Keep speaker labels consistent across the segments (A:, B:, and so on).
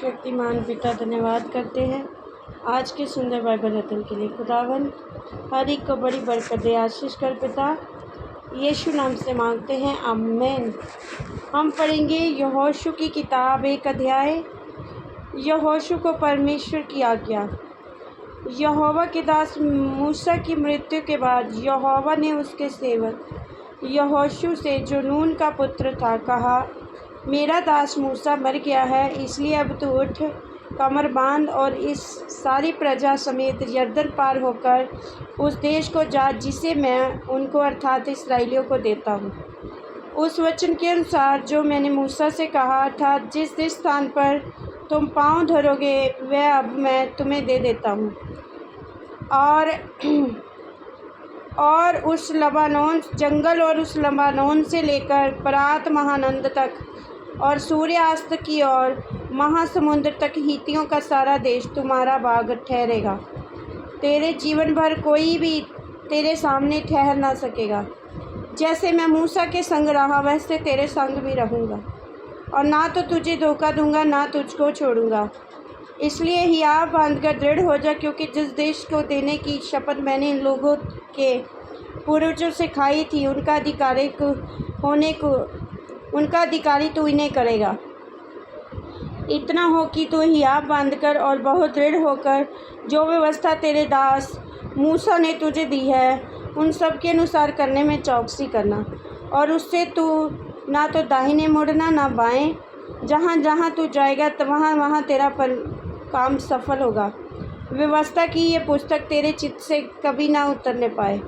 A: सर्वशक्तिमान पिता धन्यवाद करते हैं आज के सुंदर बाइबल अध्ययन के लिए। खुदावन हर एक को बड़ी बरकत दे, आशीष कर पिता, यीशु नाम से मांगते हैं, आमीन। हम पढ़ेंगे यहोशू की किताब 1 अध्याय। यहोशू को परमेश्वर की आज्ञा। यहोवा के दास मूसा की मृत्यु के बाद यहोवा ने उसके सेवक यहोशू से, जो नून का पुत्र था, कहा, मेरा दास मूसा मर गया है, इसलिए अब तू उठ, कमर बांध और इस सारी प्रजा समेत यरदन पार होकर उस देश को जा जिसे मैं उनको अर्थात इस्राएलियों को देता हूँ। उस वचन के अनुसार जो मैंने मूसा से कहा, अर्थात जिस जिस स्थान पर तुम पाँव धरोगे वह अब मैं तुम्हें दे देता हूँ। और उस लबानोन जंगल और उस लबानोन से लेकर परात महानंद तक और सूर्यास्त की ओर महासमुद्र तक हित्तियों का सारा देश तुम्हारा बाग ठहरेगा। तेरे जीवन भर कोई भी तेरे सामने ठहर ना सकेगा। जैसे मैं मूसा के संग रहा वैसे तेरे संग भी रहूँगा, और ना तो तुझे धोखा दूँगा ना तुझको छोड़ूँगा। इसलिए हियाव बांधकर दृढ़ हो जा, क्योंकि जिस देश को देने की शपथ मैंने इन लोगों के पूर्वजों से खाई थी उनका अधिकारी तू इन्हें करेगा। इतना हो कि तू हियाव बांधकर और बहुत दृढ़ होकर जो व्यवस्था तेरे दास मूसा ने तुझे दी है उन सब के अनुसार करने में चौकसी करना, और उससे तू ना तो दाहिने मुड़ना ना बाएं। जहाँ जहाँ तू जाएगा तो वहाँ वहाँ तेरा काम सफल होगा। व्यवस्था की ये पुस्तक तेरे चित्त से कभी ना उतरने पाए।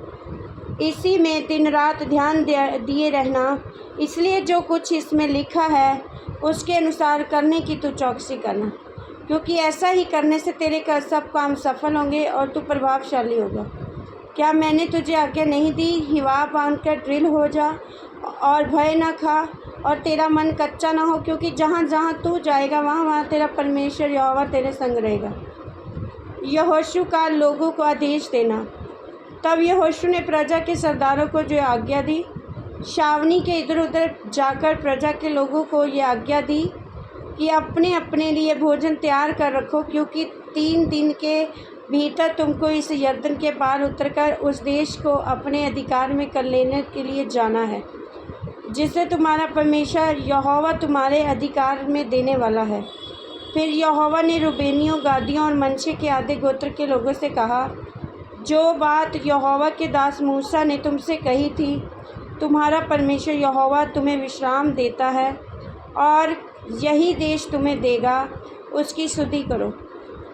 A: इसी में दिन रात ध्यान दिए रहना, इसलिए जो कुछ इसमें लिखा है उसके अनुसार करने की तू चौकसी करना, क्योंकि ऐसा ही करने से तेरे सब काम सफल होंगे और तू प्रभावशाली होगा। क्या मैंने तुझे आज्ञा नहीं दी? हियाव बांधकर दृढ़ हो जा और भय न खा, और तेरा मन कच्चा ना हो, क्योंकि जहाँ जहाँ तू जाएगा वहाँ वहाँ तेरा परमेश्वर यहोवा तेरे संग रहेगा। यहोशू का लोगों को आदेश देना। तब यहोशू ने प्रजा के सरदारों को जो आज्ञा दी, छावनी के इधर उधर जाकर प्रजा के लोगों को ये आज्ञा दी कि अपने अपने लिए भोजन तैयार कर रखो, क्योंकि 3 दिन के भीतर तुमको इस यरदन के पार उतरकर उस देश को अपने अधिकार में कर लेने के लिए जाना है, जिसे तुम्हारा परमेश्वर यहोवा तुम्हारे अधिकार में देने वाला है। फिर यहोवा ने रूबेनियों, गादियों और मनश्शे के आधे गोत्र के लोगों से कहा, जो बात यहोवा के दास मूसा ने तुमसे कही थी, तुम्हारा परमेश्वर यहोवा तुम्हें विश्राम देता है और यही देश तुम्हें देगा, उसकी स्तुति करो।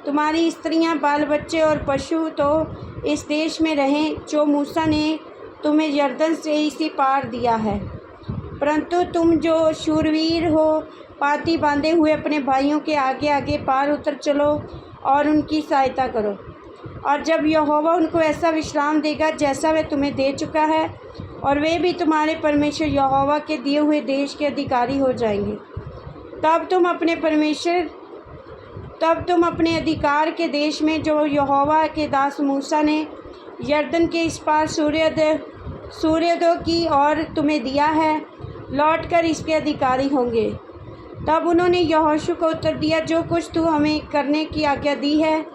A: तुम्हारी स्त्रियां, बाल बच्चे और पशु तो इस देश में रहें जो मूसा ने तुम्हें यरदन से इसी पार दिया है, परंतु तुम जो शूरवीर हो, पाँति बांधे हुए अपने भाइयों के आगे आगे पार उतर चलो और उनकी सहायता करो। और जब यहोवा उनको ऐसा विश्राम देगा जैसा वह तुम्हें दे चुका है, और वे भी तुम्हारे परमेश्वर यहोवा के दिए हुए देश के अधिकारी हो जाएंगे, तब तुम अपने अधिकार के देश में जो यहोवा के दास मूसा ने यरदन के इस पार सूर्योदय की ओर तुम्हें दिया है, लौटकर इसके अधिकारी होंगे। तब उन्होंने यहोशू को उत्तर दिया, जो कुछ तू हमें करने की आज्ञा दी है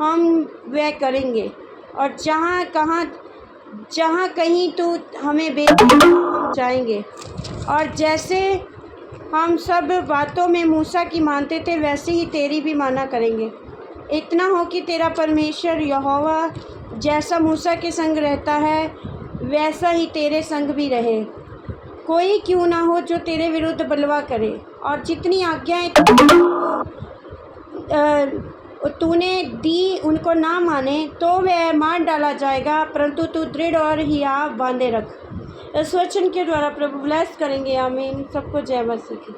A: हम वह करेंगे, और जहाँ कहीं तू हमें भेजेगा हम जाएंगे, और जैसे हम सब बातों में मूसा की मानते थे वैसे ही तेरी भी माना करेंगे। इतना हो कि तेरा परमेश्वर यहोवा जैसा मूसा के संग रहता है वैसा ही तेरे संग भी रहे। कोई क्यों ना हो जो तेरे विरुद्ध बलवा करे, और जितनी आज्ञाएं तूने दी उनको ना माने तो वह मार डाला जाएगा, परंतु तू दृढ़ और हियाव बांधे रख। इस वचन के द्वारा प्रभु ब्लेस करेंगे, आमीन। सबको जय मसीह की।